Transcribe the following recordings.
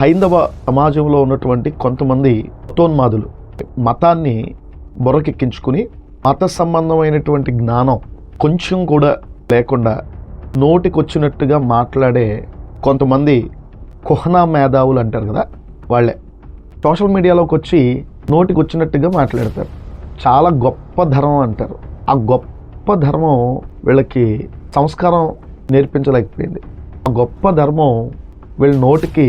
హైందవ సమాజంలో ఉన్నటువంటి కొంతమంది మతోన్మాదులు మతాన్ని బుర్రకెక్కించుకుని మత సంబంధమైనటువంటి జ్ఞానం కొంచెం కూడా లేకుండా నోటికొచ్చినట్టుగా మాట్లాడే కొంతమంది కుహనా మేధావులు అంటారు కదా, వాళ్ళే సోషల్ మీడియాలోకి వచ్చి నోటికొచ్చినట్టుగా మాట్లాడతారు. చాలా గొప్ప ధర్మం అంటారు. ఆ గొప్ప ధర్మం వీళ్ళకి సంస్కారం నేర్పించలేకపోయింది. ఆ గొప్ప ధర్మం వీళ్ళ నోటికి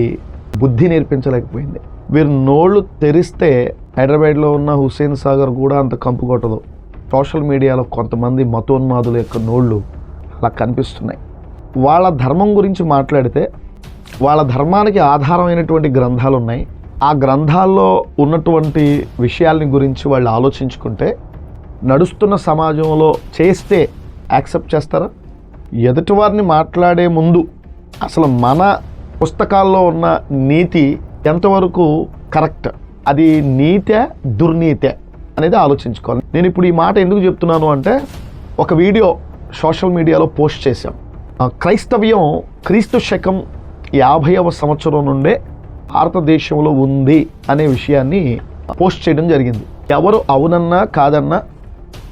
బుద్ధి నేర్పించలేకపోయింది. వీరు నోళ్ళు తెరిస్తే హైదరాబాద్లో ఉన్న హుస్సేన్ సాగర్ కూడా అంత కంపు కొట్టదు. సోషల్ మీడియాలో కొంతమంది మతోన్మాదుల యొక్క నోళ్ళు అలా కనిపిస్తున్నాయి. వాళ్ళ ధర్మం గురించి మాట్లాడితే వాళ్ళ ధర్మానికి ఆధారమైనటువంటి గ్రంథాలు ఉన్నాయి. ఆ గ్రంథాల్లో ఉన్నటువంటి విషయాలని గురించి వాళ్ళు ఆలోచించుకుంటే నడుస్తున్న సమాజంలో చేస్తే యాక్సెప్ట్ చేస్తారా? ఎదుటివారిని మాట్లాడే ముందు అసలు మన పుస్తకాల్లో ఉన్న నీతి ఎంతవరకు కరెక్ట్, అది నీతే దుర్నీతే అనేది ఆలోచించుకోవాలి. నేను ఇప్పుడు ఈ మాట ఎందుకు చెప్తున్నాను అంటే, ఒక వీడియో సోషల్ మీడియాలో పోస్ట్ చేశాం. క్రైస్తవ్యం క్రీస్తు శకం 50వ సంవత్సరం నుండే భారతదేశంలో ఉంది అనే విషయాన్ని పోస్ట్ చేయడం జరిగింది. ఎవరు అవునన్నా కాదన్నా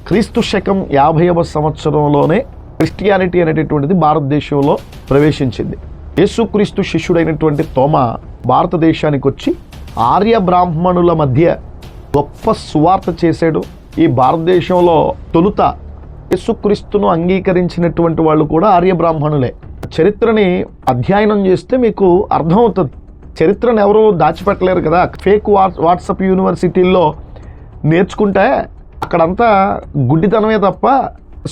క్రీస్తు శకం 50వ సంవత్సరంలోనే క్రిస్టియానిటీ అనేటటువంటిది భారతదేశంలో ప్రవేశించింది. యేసుక్రీస్తు శిష్యుడైనటువంటి తోమా భారతదేశానికి వచ్చి ఆర్య బ్రాహ్మణుల మధ్య గొప్ప సువార్త చేశాడు. ఈ భారతదేశంలో తొలుత యేసుక్రీస్తును అంగీకరించినటువంటి వాళ్ళు కూడా ఆర్య బ్రాహ్మణులే. చరిత్రని అధ్యయనం చేస్తే మీకు అర్థమవుతుంది. చరిత్రను ఎవరు దాచిపెట్టలేరు కదా. ఫేక్ వాట్సాప్ యూనివర్సిటీల్లో నేర్చుకుంటే అక్కడంతా గుడ్డితనమే తప్ప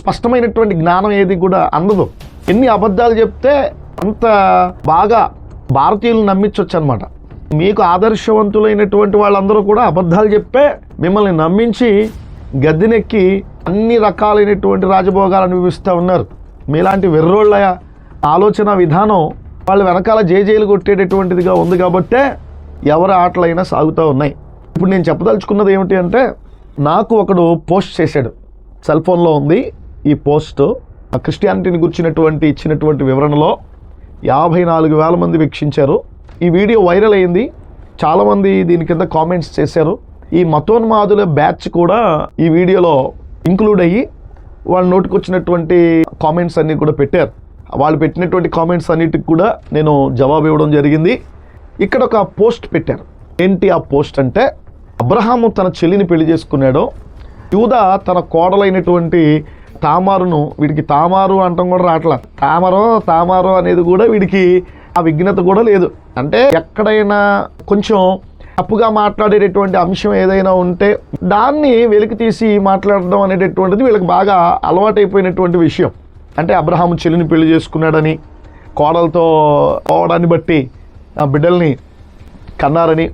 స్పష్టమైనటువంటి జ్ఞానం ఏది కూడా అందదు. ఎన్ని అబద్ధాలు చెప్తే అంత బాగా భారతీయులు నమ్మించవచ్చు అనమాట. మీకు ఆదర్శవంతులైనటువంటి వాళ్ళందరూ కూడా అబద్ధాలు చెప్పే మిమ్మల్ని నమ్మించి గద్దెనెక్కి అన్ని రకాలైనటువంటి రాజభోగాలు అనుభవిస్తూ ఉన్నారు. మీలాంటి వెర్రోళ్ళ ఆలోచన విధానం వాళ్ళ వెనకాల జేజేలు కొట్టేటటువంటిదిగా ఉంది కాబట్టే ఎవరి ఆటలైనా సాగుతూ ఉన్నాయి. ఇప్పుడు నేను చెప్పదలుచుకున్నది ఏమిటి అంటే, నాకు ఒకడు పోస్ట్ చేశాడు, సెల్ ఫోన్లో ఉంది ఈ పోస్ట్. క్రిస్టియానిటీని గురించినటువంటి ఇచ్చినటువంటి వివరణలో 54,000 మంది వీక్షించారు. ఈ వీడియో వైరల్ అయింది. చాలామంది దీని కింద కామెంట్స్ చేశారు. ఈ మతోన్మాదుల బ్యాచ్ కూడా ఈ వీడియోలో ఇంక్లూడ్ అయ్యి వాళ్ళ నోటికి వచ్చినటువంటి కామెంట్స్ అన్నీ కూడా పెట్టారు. వాళ్ళు పెట్టినటువంటి కామెంట్స్ అన్నిటికి కూడా నేను జవాబు ఇవ్వడం జరిగింది. ఇక్కడ ఒక పోస్ట్ పెట్టారు. ఏంటి ఆ పోస్ట్ అంటే, అబ్రహాము తన చెల్లిని పెళ్లి చేసుకున్నాడు, యూదా తన కోడలైనటువంటి తామారును, వీడికి తామారు అంటాం కూడా రావట్లా, తామారో అనేది కూడా వీడికి ఆ విఘ్నత కూడా లేదు. అంటే ఎక్కడైనా కొంచెం తప్పుగా మాట్లాడేటటువంటి అంశం ఏదైనా ఉంటే దాన్ని వెలికి తీసి మాట్లాడడం అనేటటువంటిది వీళ్ళకి బాగా అలవాటైపోయినటువంటి విషయం. అంటే అబ్రహాము చెల్లిని పెళ్లి చేసుకున్నాడని, కోడలతో పోవడాన్ని బట్టి ఆ బిడ్డల్ని కన్నారని,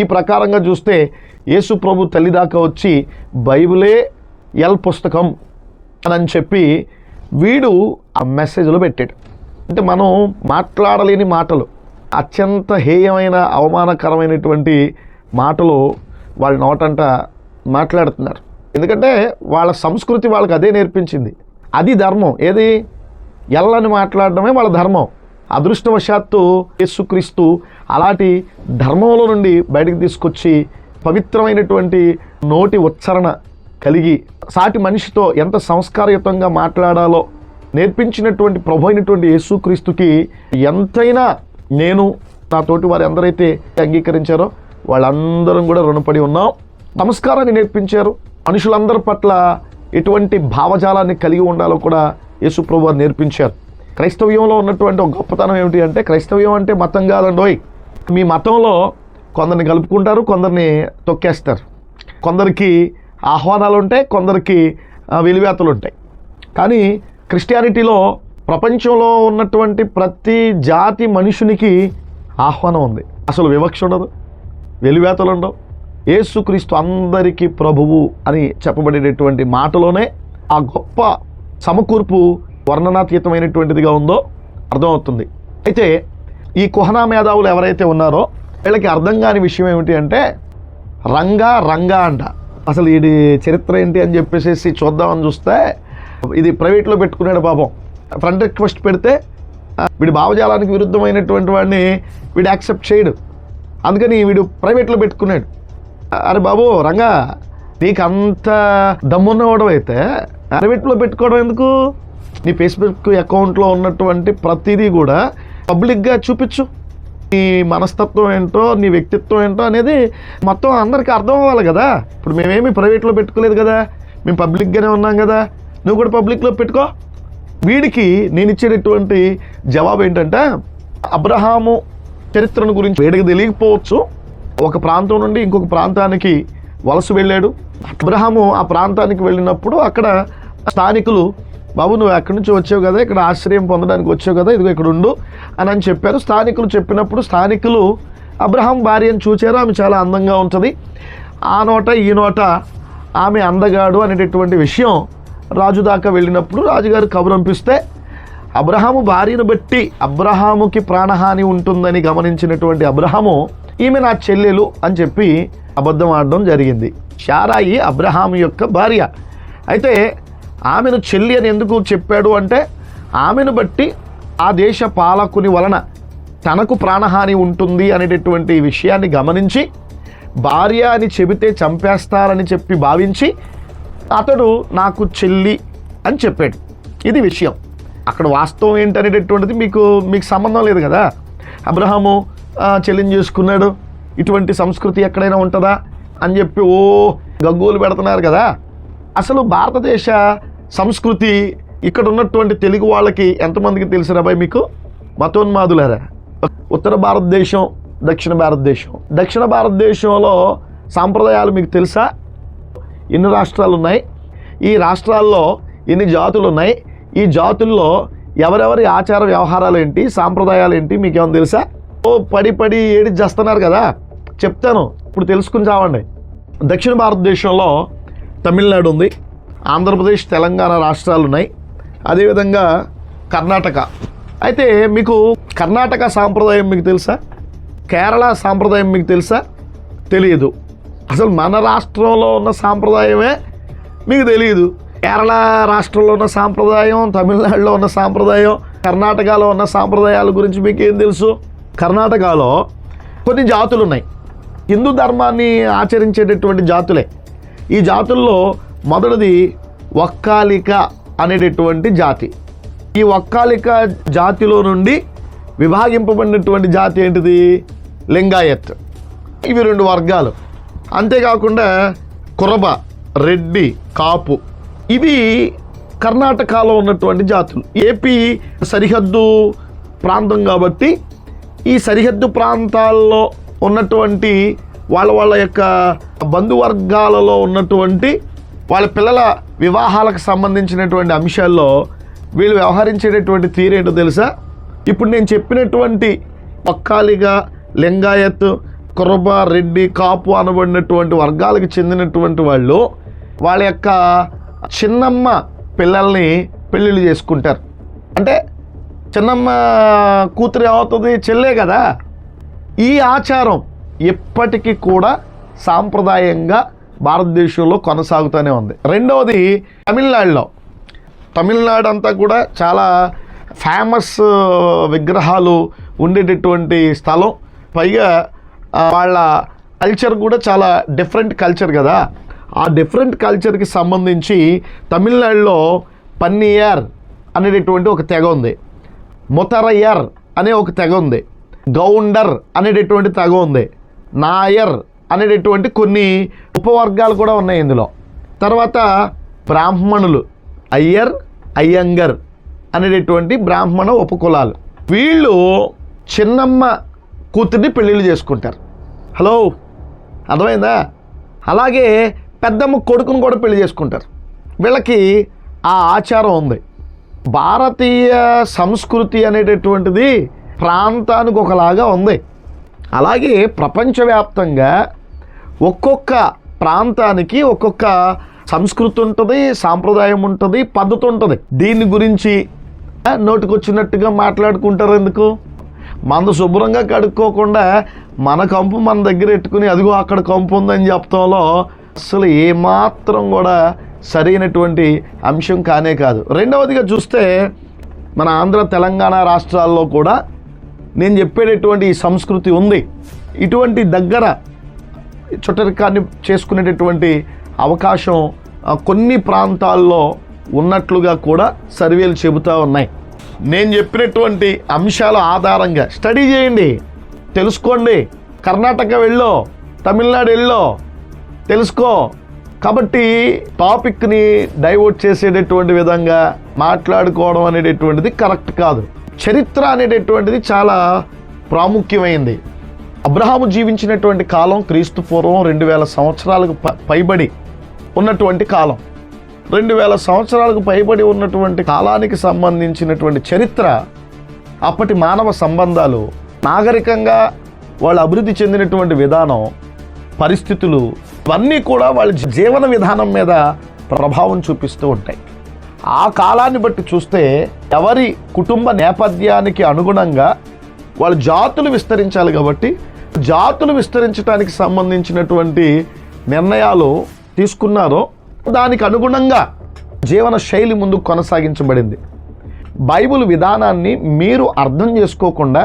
ఈ ప్రకారంగా చూస్తే యేసు ప్రభు తల్లి దాకా వచ్చి బైబిలే పుస్తకం అని చెప్పి వీడు ఆ మెసేజ్లో పెట్టాడు. అంటే మనం మాట్లాడలేని మాటలు, అత్యంత హేయమైన అవమానకరమైనటువంటి మాటలు వాళ్ళ నోటంట మాట్లాడుతున్నారు. ఎందుకంటే వాళ్ళ సంస్కృతి వాళ్ళకి అదే నేర్పించింది. అది ధర్మం. ఏది ఎల్లని మాట్లాడడమే వాళ్ళ ధర్మం. అదృష్టవశాత్తు యేసుక్రీస్తు అలాంటి ధర్మంలో నుండి బయటకు తీసుకొచ్చి పవిత్రమైనటువంటి నోటి ఉచ్చారణ కలిగి సాటి మనిషితో ఎంత సంస్కారయుతంగా మాట్లాడాలో నేర్పించినటువంటి ప్రభు అయినటువంటి యేసుక్రీస్తుకి ఎంతైనా నేను, నా తోటి వారు ఎందరైతే అంగీకరించారో వాళ్ళందరం కూడా రుణపడి ఉన్నాం. సంస్కారాన్ని నేర్పించారు. మనుషులందరి పట్ల ఎటువంటి భావజాలాన్ని కలిగి ఉండాలో కూడా యేసు ప్రభు వారు నేర్పించారు. క్రైస్తవ్యంలో ఉన్నటువంటి ఒక గొప్పతనం ఏమిటి అంటే, క్రైస్తవ్యం అంటే మతం కాదండోయ్. మీ మతంలో కొందరిని కలుపుకుంటారు, కొందరిని తొక్కేస్తారు. కొందరికి ఆహ్వానాలు ఉంటాయి, కొందరికి వెలివేతలు ఉంటాయి. కానీ క్రిస్టియానిటీలో ప్రపంచంలో ఉన్నటువంటి ప్రతి జాతి మనుషునికి ఆహ్వానం ఉంది. అసలు వివక్ష ఉండదు, వెలివేతలు ఉండవు. యేసుక్రీస్తు అందరికీ ప్రభువు అని చెప్పబడేటటువంటి మాటలోనే ఆ గొప్ప సమకూర్పు వర్ణనాతీతమైనటువంటిదిగా ఉందో అర్థమవుతుంది. అయితే ఈ కుహనా మేధావులు ఎవరైతే ఉన్నారో వీళ్ళకి అర్థం కాని విషయం ఏమిటి అంటే, రంగా అంట. అసలు ఇది చరిత్ర ఏంటి అని చెప్పేసి చూద్దామని చూస్తే ఇది ప్రైవేట్లో పెట్టుకున్నాడు పాపం. ఫ్రెండ్ రిక్వెస్ట్ పెడితే వీడి భావజాలానికి విరుద్ధమైనటువంటి వాడిని వీడు యాక్సెప్ట్ చేయడు. అందుకని వీడు ప్రైవేట్లో పెట్టుకున్నాడు. అరే బాబు రంగా, నీకు అంత దమ్మున్నవాడు అయితే ప్రైవేట్లో పెట్టుకోవడం ఎందుకు? నీ ఫేస్బుక్ అకౌంట్లో ఉన్నటువంటి ప్రతిదీ కూడా పబ్లిక్గా చూపించు. నీ మనస్తత్వం ఏంటో, నీ వ్యక్తిత్వం ఏంటో అనేది మొత్తం అందరికీ అర్థం అవ్వాలి కదా. ఇప్పుడు మేమేమి ప్రైవేట్లో పెట్టుకోలేదు కదా, మేము పబ్లిక్గానే ఉన్నాం కదా, నువ్వు కూడా పబ్లిక్లో పెట్టుకో. వీడికి నేను ఇచ్చేటటువంటి జవాబు ఏంటంటే, అబ్రహాము చరిత్రను గురించి వీడికి తెలియకపోవచ్చు. ఒక ప్రాంతం నుండి ఇంకొక ప్రాంతానికి వలస వెళ్ళాడు. అబ్రహాము ఆ ప్రాంతానికి వెళ్ళినప్పుడు అక్కడ స్థానికులు, బాబు నువ్వు ఎక్కడి నుంచి వచ్చావు కదా, ఇక్కడ ఆశ్రయం పొందడానికి వచ్చావు కదా, ఇదిగో ఇక్కడ ఉండు అని చెప్పారు. స్థానికులు చెప్పినప్పుడు స్థానికులు అబ్రహాం భార్యను చూచారు. ఆమె చాలా అందంగా ఉంటుంది. ఆ నోట ఈ నోట ఆమె అందగాడు అనేటటువంటి విషయం రాజు దాకా వెళ్ళినప్పుడు రాజుగారు కబురు పంపిస్తే, అబ్రహాము భార్యను బట్టి అబ్రహాముకి ప్రాణహాని ఉంటుందని గమనించినటువంటి అబ్రహాము ఈమె నా చెల్లెలు అని చెప్పి అబద్ధం ఆడడం జరిగింది. శారాయి అబ్రహాము యొక్క భార్య. అయితే ఆమెను చెల్లి అని ఎందుకు చెప్పాడు అంటే, ఆమెను బట్టి ఆ దేశ పాలకుని వలన తనకు ప్రాణహాని ఉంటుంది అనేటటువంటి విషయాన్ని గమనించి, భార్య అని చెబితే చంపేస్తారని చెప్పి భావించి అతడు నాకు చెల్లి అని చెప్పాడు. ఇది విషయం. అక్కడ వాస్తవం ఏంటనేటటువంటిది మీకు సంబంధం లేదు కదా. అబ్రహాము చెల్లిని చేసుకున్నాడు, ఇటువంటి సంస్కృతి ఎక్కడైనా ఉంటుందా అని చెప్పి గగ్గోలు పెడుతున్నారు కదా. అసలు భారతదేశ సంస్కృతి ఇక్కడ ఉన్నటువంటి తెలుగు వాళ్ళకి ఎంతమందికి తెలుసురా బాయ్ మీకు? మతోన్మాదులారా. ఉత్తర భారతదేశం, దక్షిణ భారతదేశంలో సాంప్రదాయాలు మీకు తెలుసా? ఎన్ని రాష్ట్రాలు ఉన్నాయి? ఈ రాష్ట్రాల్లో ఎన్ని జాతులు ఉన్నాయి? ఈ జాతుల్లో ఎవరెవరి ఆచార వ్యవహారాలు ఏంటి, సాంప్రదాయాలు ఏంటి మీకేమైనా తెలుసా? పడి ఏడి చేస్తున్నారు కదా, చెప్తాను, ఇప్పుడు తెలుసుకుని చావండి. దక్షిణ భారతదేశంలో తమిళనాడు ఉంది, ఆంధ్రప్రదేశ్, తెలంగాణ రాష్ట్రాలు ఉన్నాయి, అదేవిధంగా కర్ణాటక. అయితే మీకు కర్ణాటక సాంప్రదాయం మీకు తెలుసా? కేరళ సాంప్రదాయం మీకు తెలుసా? తెలియదు. అసలు మన రాష్ట్రంలో ఉన్న సాంప్రదాయమే మీకు తెలియదు. కేరళ రాష్ట్రంలో ఉన్న సాంప్రదాయం, తమిళనాడులో ఉన్న సాంప్రదాయం, కర్ణాటకలో ఉన్న సాంప్రదాయాల గురించి మీకు ఏం తెలుసు? కర్ణాటకలో కొన్ని జాతులు ఉన్నాయి, హిందూ ధర్మాన్ని ఆచరించేటటువంటి జాతులే. ఈ జాతుల్లో మొదటిది ఒక్కాలిక అనేటటువంటి జాతి. ఈ ఒక్కాలిక జాతిలో నుండి విభాగింపబడినటువంటి జాతి ఏంటిది? లింగాయత్. ఇవి 2 వర్గాలు. అంతేకాకుండా కురబ, రెడ్డి, కాపు, ఇవి కర్ణాటకలో ఉన్నటువంటి జాతులు. ఏపీ సరిహద్దు ప్రాంతం కాబట్టి ఈ సరిహద్దు ప్రాంతాల్లో ఉన్నటువంటి వాళ్ళ యొక్క బంధువర్గాలలో ఉన్నటువంటి వాళ్ళ పిల్లల వివాహాలకు సంబంధించినటువంటి అంశాల్లో వీళ్ళు వ్యవహరించేటటువంటి తీరేంటో తెలుసా? ఇప్పుడు నేను చెప్పినటువంటి ఒక్కాలిక, లింగాయత్, కురబ, రెడ్డి, కాపు అనబడినటువంటి వర్గాలకు చెందినటువంటి వాళ్ళు వాళ్ళ యొక్క చిన్నమ్మ పిల్లల్ని పెళ్ళిళ్ళు చేసుకుంటారు. అంటే చిన్నమ్మ కూతురు ఏమవుతుంది? చెల్లే కదా. ఈ ఆచారం ఎప్పటికీ కూడా సాంప్రదాయంగా భారతదేశంలో కొనసాగుతూనే ఉంది. రెండవది తమిళనాడు అంతా కూడా చాలా ఫేమస్ విగ్రహాలు ఉండేటటువంటి స్థలం. పైగా వాళ్ళ కల్చర్ కూడా చాలా డిఫరెంట్ కల్చర్ కదా. ఆ డిఫరెంట్ కల్చర్కి సంబంధించి తమిళనాడులో పన్నీయర్ అనేటటువంటి ఒక తెగ ఉంది, ముతరయ్యర్ అనే ఒక తెగ ఉంది, గౌండర్ అనేటటువంటి తెగ ఉంది, నాయర్ అనేటటువంటి కొన్ని ఉపవర్గాలు కూడా ఉన్నాయి ఇందులో. తర్వాత బ్రాహ్మణులు, అయ్యర్, అయ్యంగర్ అనేటటువంటి బ్రాహ్మణ ఉపకులాలు. వీళ్ళు చిన్నమ్మ కూతుర్ని పెళ్ళిళ్ళు చేసుకుంటారు. హలో, అర్థమైందా? అలాగే పెద్దమ్మ కొడుకును కూడా పెళ్లి చేసుకుంటారు. వీళ్ళకి ఆ ఆచారం ఉంది. భారతీయ సంస్కృతి అనేటటువంటిది ప్రాంతానికి ఒకలాగా ఉంది. అలాగే ప్రపంచవ్యాప్తంగా ఒక్కొక్క ప్రాంతానికి ఒక్కొక్క సంస్కృతి ఉంటుంది, సాంప్రదాయం ఉంటుంది, పద్ధతి ఉంటుంది. దీని గురించి నోటికొచ్చినట్టుగా మాట్లాడుకుంటారు ఎందుకు? మందు శుభ్రంగా కడుక్కోకుండా మన కంపు మన దగ్గర పెట్టుకుని అదిగో అక్కడ కంపు ఉందని చెప్పడంలో అసలు ఏమాత్రం కూడా సరైనటువంటి అంశం కానే కాదు. రెండవదిగా చూస్తే మన ఆంధ్ర తెలంగాణ రాష్ట్రాల్లో కూడా నేను చెప్పేటటువంటి ఈ సంస్కృతి ఉంది. ఇటువంటి దగ్గర చుట్టరికాన్ని చేసుకునేటటువంటి అవకాశం కొన్ని ప్రాంతాల్లో ఉన్నట్లుగా కూడా సర్వేలు చెబుతూ ఉన్నాయి. నేను చెప్పినటువంటి అంశాల ఆధారంగా స్టడీ చేయండి, తెలుసుకోండి. కర్ణాటక వెళ్ళో, తమిళనాడు వెళ్ళో తెలుసుకో. కాబట్టి టాపిక్ని డైవర్ట్ చేసేటటువంటి విధంగా మాట్లాడుకోవడం అనేటటువంటిది కరెక్ట్ కాదు. చరిత్ర అనేటటువంటిది చాలా ప్రాముఖ్యమైంది. అబ్రహాము జీవించినటువంటి కాలం క్రీస్తు పూర్వం 2000 సంవత్సరాలకు పైబడి ఉన్నటువంటి కాలం. 2000 సంవత్సరాలకు పైబడి ఉన్నటువంటి కాలానికి సంబంధించినటువంటి చరిత్ర, అప్పటి మానవ సంబంధాలు, నాగరికంగా వాళ్ళు అభివృద్ధి చెందినటువంటి విధానం, పరిస్థితులు ఇవన్నీ కూడా వాళ్ళ జీవన విధానం మీద ప్రభావం చూపిస్తూ ఉంటాయి. ఆ కాలాన్ని బట్టి చూస్తే ఎవరి కుటుంబ నేపథ్యానికి అనుగుణంగా వాళ్ళ జాతులు విస్తరించాలి. కాబట్టి జాతులు విస్తరించడానికి సంబంధించినటువంటి నిర్ణయాలు తీసుకున్నారో దానికి అనుగుణంగా జీవన శైలి ముందుకు కొనసాగించబడింది. బైబిల్ విధానాన్ని మీరు అర్థం చేసుకోకుండా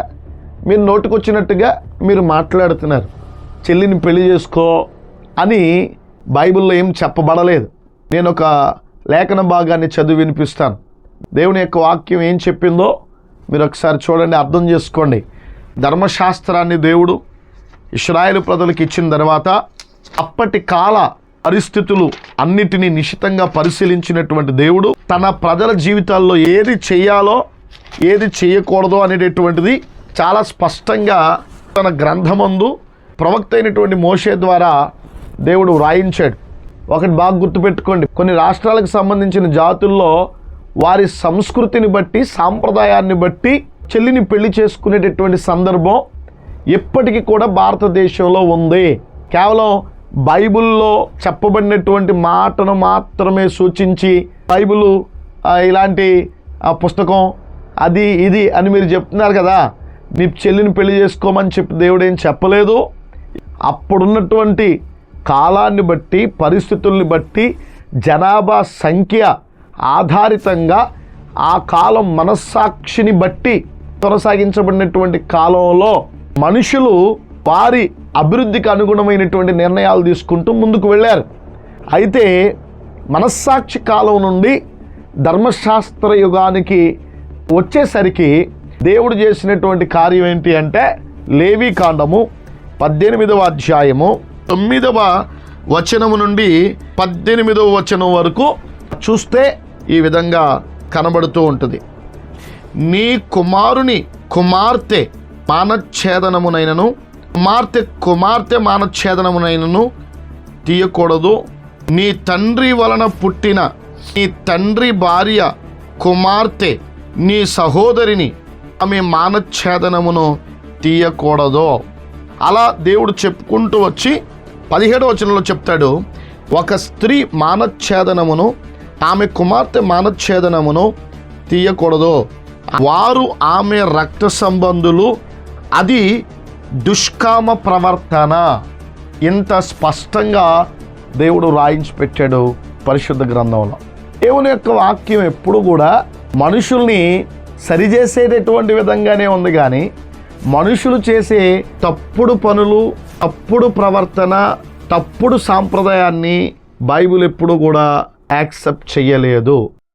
మీరు నోటికొచ్చినట్టుగా మీరు మాట్లాడుతున్నారు. చెల్లిని పెళ్లి చేసుకో అని బైబిల్లో ఏం చెప్పబడలేదు. నేను ఒక లేఖన భాగాన్ని చదివి వినిపిస్తాను. దేవుని యొక్క వాక్యం ఏం చెప్పిందో మీరు ఒకసారి చూడండి, అర్థం చేసుకోండి. ధర్మశాస్త్రాన్ని దేవుడు ఇశ్రాయేలు ప్రజలకు ఇచ్చిన తర్వాత అప్పటి కాల పరిస్థితులు అన్నిటినీ నిశితంగా పరిశీలించినటువంటి దేవుడు తన ప్రజల జీవితాల్లో ఏది చేయాలో ఏది చేయకూడదో అనేటటువంటిది చాలా స్పష్టంగా తన గ్రంథమందు ప్రవక్త అయినటువంటి మోషే ద్వారా దేవుడు వ్రాయించాడు. ఒకటి బాగా గుర్తుపెట్టుకోండి, కొన్ని రాష్ట్రాలకు సంబంధించిన జాతుల్లో వారి సంస్కృతిని బట్టి, సాంప్రదాయాన్ని బట్టి చెల్లిని పెళ్లి చేసుకునేటటువంటి సందర్భం ఇప్పటికీ కూడా భారతదేశంలో ఉంది. కేవలం బైబిల్లో చెప్పబడినటువంటి మాటను మాత్రమే సూచించి బైబిల్ ఇలాంటి పుస్తకం అది ఇది అని మీరు చెప్తున్నారు కదా, నీ చెల్లిని పెళ్లి చేసుకోమని చెప్పి దేవుడు ఏం చెప్పలేదు. అప్పుడున్నటువంటి కాలాన్ని బట్టి, పరిస్థితుల్ని బట్టి, జనాభా సంఖ్య ఆధారితంగా ఆ కాలం మనస్సాక్షిని బట్టి కొనసాగించబడినటువంటి కాలంలో మనుషులు వారి అభివృద్ధికి అనుగుణమైనటువంటి నిర్ణయాలు తీసుకుంటూ ముందుకు వెళ్ళారు. అయితే మనస్సాక్షి కాలం నుండి ధర్మశాస్త్ర యుగానికి వచ్చేసరికి దేవుడు చేసినటువంటి కార్యం ఏంటి అంటే, లేవీ కాండము 18వ అధ్యాయము 9వ వచనము నుండి 18వ వచనం వరకు చూస్తే ఈ విధంగా కనబడుతూ ఉంటుంది. నీ కుమారుని కుమార్తె మానఛేదనమునైనను కుమార్తె మానఛేదనమునైనను తీయకూడదు. నీ తండ్రి వలన పుట్టిన నీ తండ్రి భార్య కుమార్తె నీ సహోదరిని ఆమె మానఛేదనమును తీయకూడదు. అలా దేవుడు చెప్పుకుంటూ వచ్చి 17వ వచనంలో చెప్తాడు, ఒక స్త్రీ మానఛేదనమును ఆమె కుమార్తె మానఛేదనమును తీయకూడదు. వారు ఆమె రక్త సంబంధులు, అది దుష్కామ ప్రవర్తన. ఇంత స్పష్టంగా దేవుడు రాయించి పెట్టాడు పరిశుద్ధ గ్రంథంలో. దేవుని యొక్క వాక్యం ఎప్పుడు కూడా మనుషుల్ని సరిచేసేటటువంటి విధంగానే ఉంది, కానీ మనుషులు చేసే తప్పుడు పనులు, తప్పుడు ప్రవర్తన, తప్పుడు సాంప్రదాయాన్ని బైబిల్ ఎప్పుడు కూడా యాక్సెప్ట్ చేయలేదు.